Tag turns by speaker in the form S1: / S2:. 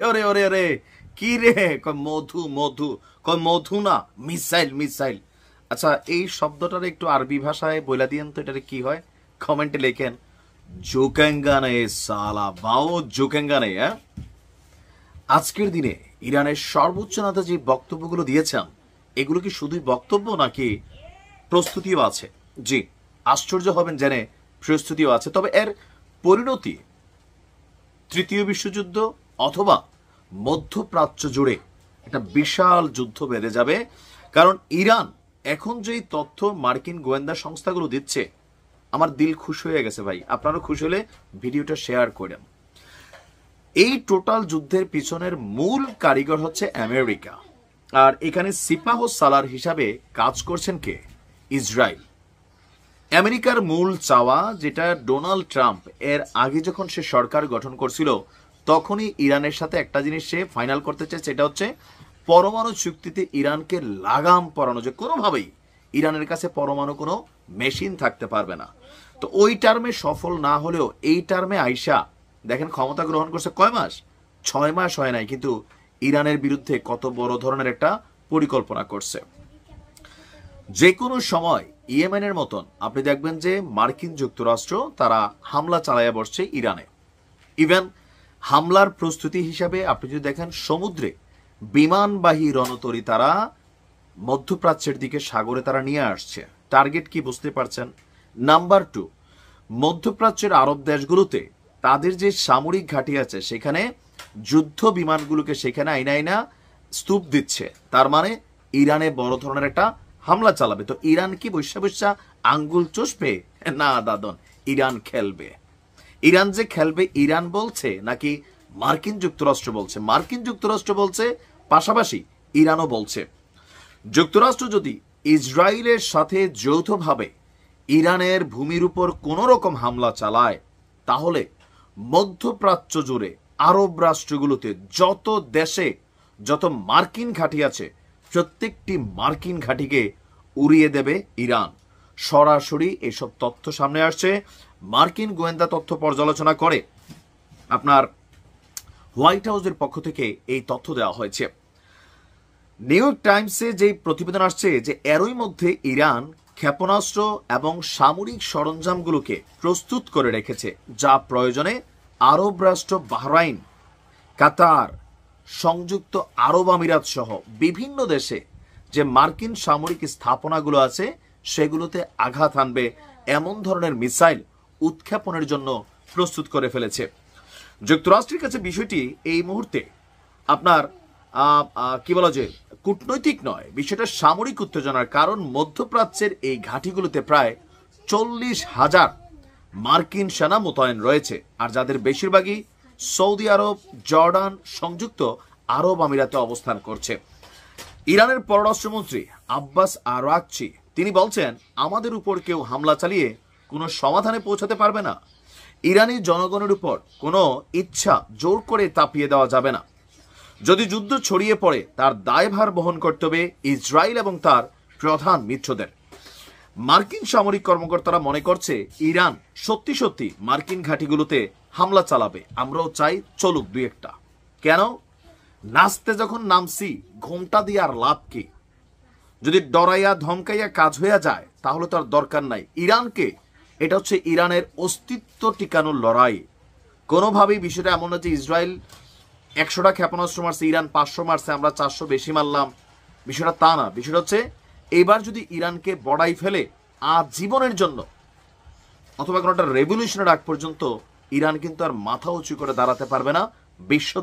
S1: ওরে ওরে ওরে কি রে, কয় মধু মধু, কয় মধু না, মিসাইল মিসাইল। আচ্ছা এই শব্দটার একটু আরবি ভাষায় বইলা দিয়েন তো, এটারে কি হয়? কমেন্টে লেখেন। জোকেঙ্গা নেই সালা, বাও জোকেঙ্গা নেই। হ্যাঁ, আজকের দিনে ইরানের সর্বোচ্চ নেতা যে বক্তব্যগুলো দিয়েছেন, এগুলো কি শুধুই বক্তব্য নাকি প্রস্তুতিও আছে? জি, আশ্চর্য হবেন জেনে প্রস্তুতিও আছে। তবে এর পরিণতি তৃতীয় বিশ্বযুদ্ধ অথবা মধ্যপ্রাচ্য জুড়ে একটা বিশাল যুদ্ধ বেঁধে যাবে। কারণ ইরান এখন যেই তথ্য মার্কিন গোয়েন্দা সংস্থাগুলো দিচ্ছে, আমার দিল খুশি হয়ে গেছে ভাই। আপনারও খুশি হলে ভিডিওটা শেয়ার করেন। এই টোটাল যুদ্ধের পিছনের মূল কারিগর হচ্ছে আমেরিকা, আর এখানে সিপাহ সালার হিসাবে কাজ করছেন কে? ইসরায়েল। আমেরিকার মূল চাওয়া, যেটা ডোনাল্ড ট্রাম্প এর আগে যখন সে সরকার গঠন করছিল তখনই ইরানের সাথে একটা জিনিস সে ফাইনাল করতে চায়, সেটা হচ্ছে পরমাণু চুক্তিতে ইরানকে লাগাম পরানো, যে কোনোভাবেই ইরানের কাছে পরমাণু কোনো মেশিন থাকতে পারবে না। তো ওই টার্মে সফল না হলেও এই টার্মে আইসা দেখেন ক্ষমতা গ্রহণ করছে কয় মাস? 6 মাস হয় নাই, কিন্তু ইরানের বিরুদ্ধে কত বড় ধরনের একটা পরিকল্পনা করছে। যে কোনো সময় ইয়েমেনের মতন আপনি দেখবেন যে মার্কিন যুক্তরাষ্ট্র তারা হামলা চালাইয়া বসছে ইরানে। ইভেন হামলার প্রস্তুতি হিসাবে আপনি যদি দেখেন সমুদ্রে বিমানবাহী রণতরী তারা মধ্যপ্রাচ্যের দিকে সাগরে তারা নিয়ে আসছে। টার্গেট কি বুঝতে পারছেন? নাম্বার 2, মধ্যপ্রাচ্যের আরব দেশগুলোতে তাদের যে সামরিক ঘাঁটি আছে সেখানে যুদ্ধ বিমানগুলোকে সেখানে আইনা আইনা স্তূপ দিচ্ছে। তার মানে ইরানে বড় ধরনের একটা হামলা চালাবে। তো ইরান কি বৈশা বৈশা আঙ্গুল চষবে? না দাদন, ইরান খেলবে। ইরান যে খেলবে, ইরান বলছে নাকি মার্কিন যুক্তরাষ্ট্র বলছে? মার্কিন যুক্তরাষ্ট্র বলছে, পাশাপাশি ইরানও বলছে। যুক্তরাষ্ট্র যদি ইসরায়েলের সাথে যৌথভাবে ইরানের ভূমির উপর কোন রকম হামলা চালায়, তাহলে মধ্যপ্রাচ্য জুড়ে আরব রাষ্ট্রগুলোতে যত দেশে যত মার্কিন ঘাঁটি আছে প্রত্যেকটি মার্কিন ঘাঁটিকে উড়িয়ে দেবে ইরান। সরাসরি এসব তথ্য সামনে আসছে। মার্কিন গোয়েন্দা তথ্য পর্যালোচনা করে আপনার হোয়াইট হাউসের পক্ষ থেকে এই তথ্য দেওয়া হয়েছে। নিউ ইয়র্ক টাইমসে যে প্রতিবেদন আসছে যে এরই মধ্যে ইরান ক্ষেপণাস্ত্র এবং সামরিক সরঞ্জামগুলোকে প্রস্তুত করে রেখেছে, যা প্রয়োজনে আরব রাষ্ট্র বাহরাইন, কাতার, সংযুক্ত আরব আমিরাত সহ বিভিন্ন দেশে যে মার্কিন সামরিক স্থাপনাগুলো আছে সেগুলোতে আঘাত হানবে এমন ধরনের মিসাইল উৎক্ষেপণের জন্য প্রস্তুত করে ফেলেছে। যুক্তরাষ্ট্রের কাছে বিষয়টি এই মুহূর্তে আপনার কি বলা যায়, কূটনৈতিক নয়, বিষয়টা সামরিক উত্তেজনার। কারণ মধ্যপ্রাচ্যের এই ঘাঁটিগুলোতে প্রায় 40,000 মার্কিন সেনা মোতায়েন রয়েছে, আর যাদের বেশিরভাগই সৌদি আরব, জর্ডান, সংযুক্ত আরব আমিরাতে অবস্থান করছে। ইরানের পররাষ্ট্রমন্ত্রী আব্বাস আরাকচি তিনি বলছেন, আমাদের উপর কেউ হামলা চালিয়ে কোনো সমাধানে পৌঁছাতে পারবে না। ইরানি জনগণের উপর কোনো ইচ্ছা জোর করে তাপিয়ে দেওয়া যাবে না। যদি যুদ্ধ ছড়িয়ে পড়ে তার দায়ভার বহন করতে হবে ইসরায়েল এবং তার প্রধান মিত্রদের। মার্কিন সামরিক কর্মকর্তারা মনে করছে ইরান সত্যি সত্যি মার্কিন ঘাঁটিগুলোতে হামলা চালাবে। আমরাও চাই চলুক দুই একটা। কেন? নাচতে যখন নামছি ঘোমটা দিয়ে আর লাভ কি? যদি ডরাইয়া ধমকাইয়া কাজ হইয়া যায় তাহলে তো আর দরকার নাই ইরানকে। এটা হচ্ছে ইরানের অস্তিত্ব টিকানোর লড়াই। কোনোভাবেই বিষয়টা এমন না যে ইসরায়েল 100টা ক্ষেপণাস্ত্র মারছে, ইরান 500 মারছে, আমরা 400 বেশি মারলাম। বিষয়টা তা না। বিষয়টা হচ্ছে এবার যদি ইরানকে বড়াই ফেলে আজীবনের জন্য অথবা কোনো একটা রেভলিউশনের আগ পর্যন্ত ইরান কিন্তু আর মাথা উঁচু করে দাঁড়াতে পারবে না বিশ্ব